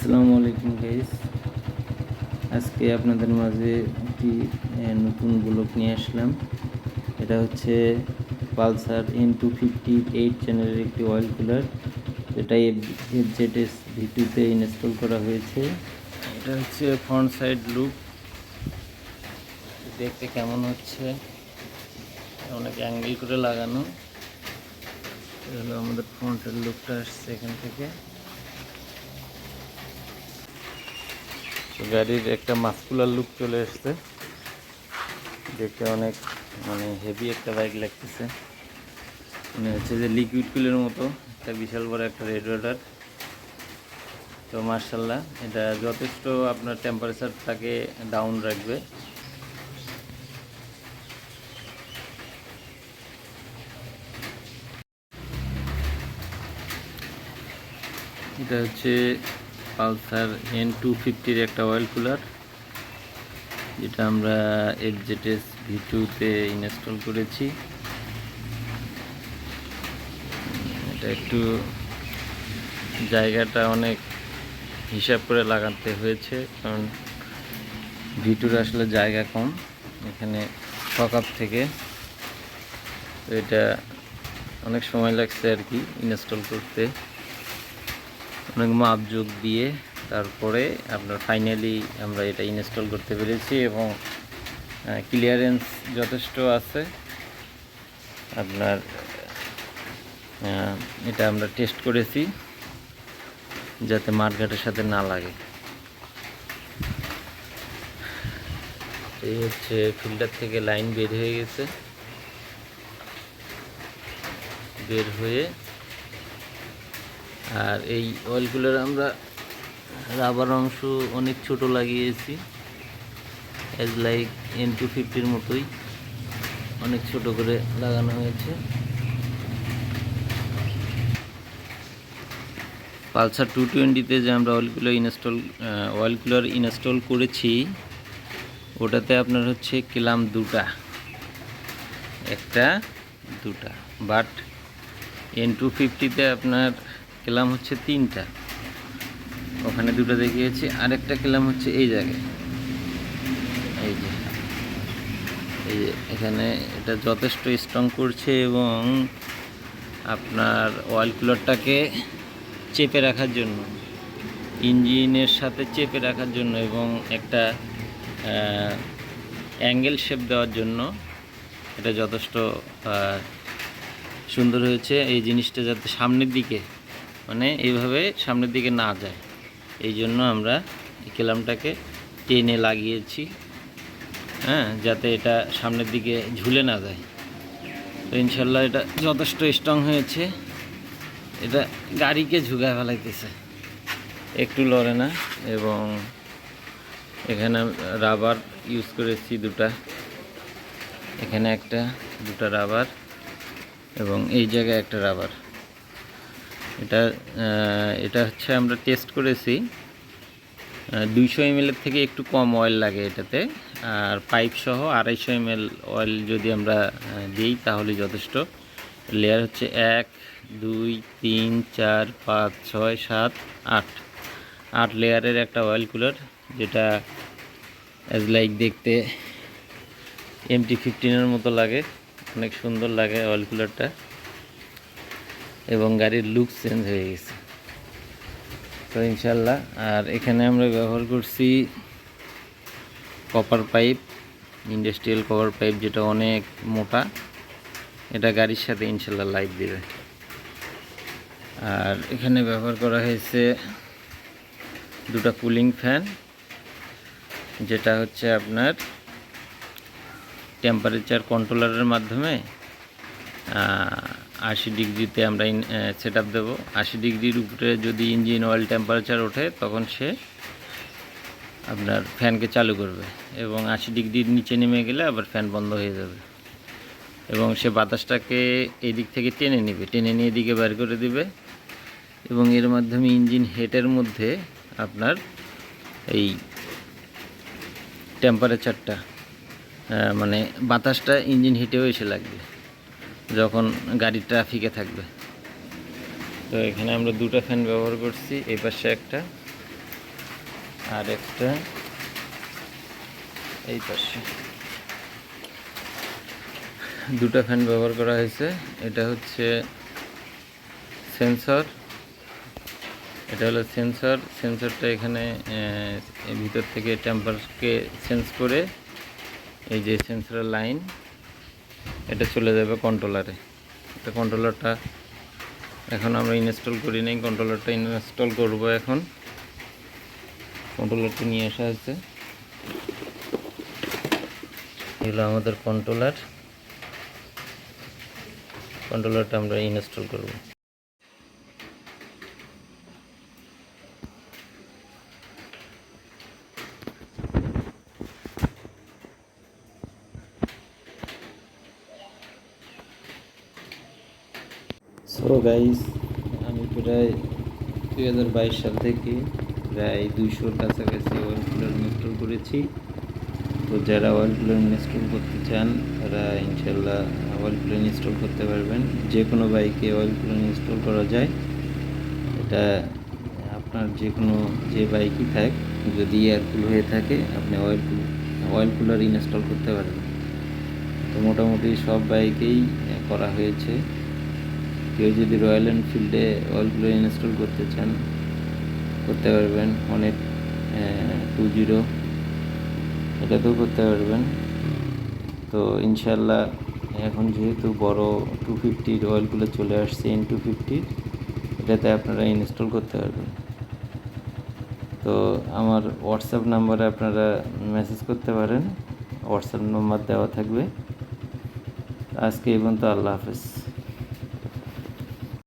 আসসালামু আলাইকুম গাইস। আজকে আপনাদের মাঝে একটি নতুন ব্লগ নিয়ে আসলাম। এটা হচ্ছে পালসার N250 8 চ্যানেলের একটি অয়েল কুলার, যেটা FZS V2-তে ইনস্টল করা হয়েছে। এটা হচ্ছে ফ্রন্ট সাইড লুক, দেখতে কেমন হচ্ছে, অনেক অ্যাঙ্গেল করে লাগানো। এটা হলো আমাদের ফ্রন্টের লুকটা, আসছে এখান থেকে। গাড়ির একটা মাস্কুলার লুক চলে এসছে, দেখতে অনেক হেভি একটা বাইক লাগতেছে। মনে হচ্ছে যে লিকুইড কুলের মতো একটা বিশাল বড় একটা রেডিয়েটর। তো মার্শাল্লাহ, এটা যথেষ্ট আপনার টেম্পারেচারটাকে ডাউন রাখবে। এটা হচ্ছে পালসার N250-র একটা অয়েল কুলার, যেটা আমরা FZS V2-তে ইনস্টল করেছি। এটা একটু জায়গাটা অনেক হিসাব করে লাগাতে হয়েছে, কারণ V2-র আসলে জায়গা কম এখানে সকাপ থেকে। তো এটা অনেক সময় লাগছে আর কি ইনস্টল করতে, অনেক মাপ যোগ দিয়ে তারপরে আপনার ফাইনালি আমরা এটা ইনস্টল করতে পেরেছি, এবং ক্লিয়ারেন্স যথেষ্ট আছে আপনার। এটা আমরা টেস্ট করেছি যাতে মাঠঘাটের সাথে না লাগে। এই হচ্ছে ফিল্টার থেকে লাইন বের হয়ে গেছে, বের হয়ে। আর এই অয়েলগুলোর আমরা রাবার অংশ অনেক ছোট লাগিয়েছি, এজ লাইক N250-র মতোই অনেক ছোট করে লাগানো হয়েছে। পালসার 220-তে যে আমরা অয়েল কুলার ইনস্টল করেছি, ওটাতে আপনার হচ্ছে কিলাম দুটা, একটা দুটা, বাট N250-তে আপনার কিলাম হচ্ছে তিনটা। ওখানে দুটো দেখিয়েছি, আরেকটা কিলাম হচ্ছে এই জায়গায়, এই যে এখানে। এটা যথেষ্ট স্ট্রং করছে এবং আপনার অয়েল কুলারটাকে চেপে রাখার জন্য, ইঞ্জিনের সাথে চেপে রাখার জন্য এবং একটা অ্যাঙ্গেল শেপ দেওয়ার জন্য এটা যথেষ্ট সুন্দর হয়েছে। এই জিনিসটা যাতে সামনের দিকে এইভাবে সামনের দিকে না যায়, এই জন্য আমরা এই কেলামটাকে টেনে লাগিয়েছি, যাতে এটা সামনের দিকে ঝুলে না যায়। তো ইনশাল্লাহ এটা যথেষ্ট স্ট্রং হয়েছে। এটা গাড়িকে ঝুঁকায় ফেলাইতেছে, একটু লড়ে না। এবং এখানে রাবার ইউজ করেছি দুটা, এখানে একটা, দুটা রাবার, এবং এই জায়গায় একটা রাবার। এটা হচ্ছে আমরা টেস্ট করেছি, 200 ml থেকে একটু কম অয়েল লাগে এটাতে। আর পাইপ সহ 250 ml অয়েল যদি আমরা দিই তাহলে যথেষ্ট। লেয়ার হচ্ছে 1 2 3 4 5 6 7 8 লেয়ারের একটা অয়েল কুলার, যেটা অ্যাজ লাইক দেখতে MT-15-এর মতো লাগে, অনেক সুন্দর লাগে অয়েল কুলারটা, এবং গাড়ির লুক চেঞ্জ হয়ে গেছে। তো ইনশাল্লাহ। আর এখানে আমরা ব্যবহার করছি copper pipe, industrial copper pipe, যেটা অনেক মোটা। এটা গাড়ির সাথে ইনশাল্লাহ লাইফ দেবে। আর এখানে ব্যবহার করা হয়েছে দুটা কুলিং ফ্যান, যেটা হচ্ছে আপনার টেম্পারেচার কন্ট্রোলারের মাধ্যমে 80 ডিগ্রিতে আমরা সেট আপ দেবো। 80 ডিগ্রির উপরে যদি ইঞ্জিন অয়েল টেম্পারেচার ওঠে, তখন সে আপনার ফ্যানকে চালু করবে, এবং 80 ডিগ্রির নিচে নেমে গেলে আবার ফ্যান বন্ধ হয়ে যাবে। এবং সে বাতাসটাকে এই দিক থেকে টেনে নেবে, টেনে নিয়ে এদিকে বের করে দিবে, এবং এর মাধ্যমে ইঞ্জিন হেডের মধ্যে আপনার এই টেম্পারেচারটা বাতাসটা ইঞ্জিন হিটেও এসে লাগবে যখন গাড়ি ট্রাফিকে থাকবে। তো এখানে আমরা দুটো ফ্যান ব্যবহার করছি, এই পাশে একটা আর একটা এই পাশে। দুটো ফ্যান ব্যবহার করা হয়েছে। এটা হচ্ছে সেন্সর, এটা হলো সেন্সরটা এখানে ভিতর থেকে টেম্পারকে সেন্স করে এই যে সেন্সরের লাইন এটা চলে যাবে কন্ট্রোলারে। এটা কন্ট্রোলারটা এখন আমরা ইনস্টল করি নাই, কন্ট্রোলারটা ইনস্টল করব এখন। কন্ট্রোলারটা নিয়ে আসা হয়েছে, এগুলো আমাদের কন্ট্রোলারটা আমরা ইনস্টল করব। সো গাইস, আমি প্রায় 2022 সাল থেকে প্রায় 200-র কাছাকাছি অয়েল কুলার ইনস্টল করেছি। তো যারা অয়েল কুলার ইনস্টল করতে চান তারা ইনশাল্লাহ অয়েল কুলার ইনস্টল করতে পারবেন। যে কোনো বাইকে অয়েল কুলার ইনস্টল করা যায়। এটা আপনার যে বাইকই থাক, যদি এয়ারকুল হয়ে থাকে আপনি অয়েল কুলার ইনস্টল করতে পারবেন। তো মোটামুটি সব বাইকেই করা হয়েছে। কেউ যদি রয়্যাল এনফিল্ডে অয়েল কুলার ইনস্টল করতে চান করতে পারবেন। অনেক 20 এটাতেও করতে পারবেন। তো ইনশাল্লাহ এখন যেহেতু বড় 250 অয়েল কুলার চলে আসছে, N250, এটাতে আপনারা ইনস্টল করতে পারবেন। তো আমার হোয়াটসঅ্যাপ নাম্বারে আপনারা মেসেজ করতে পারেন, হোয়াটসঅ্যাপ নাম্বার দেওয়া থাকবে। আজকে এই পর্যন্ত, আল্লাহ হাফেজ।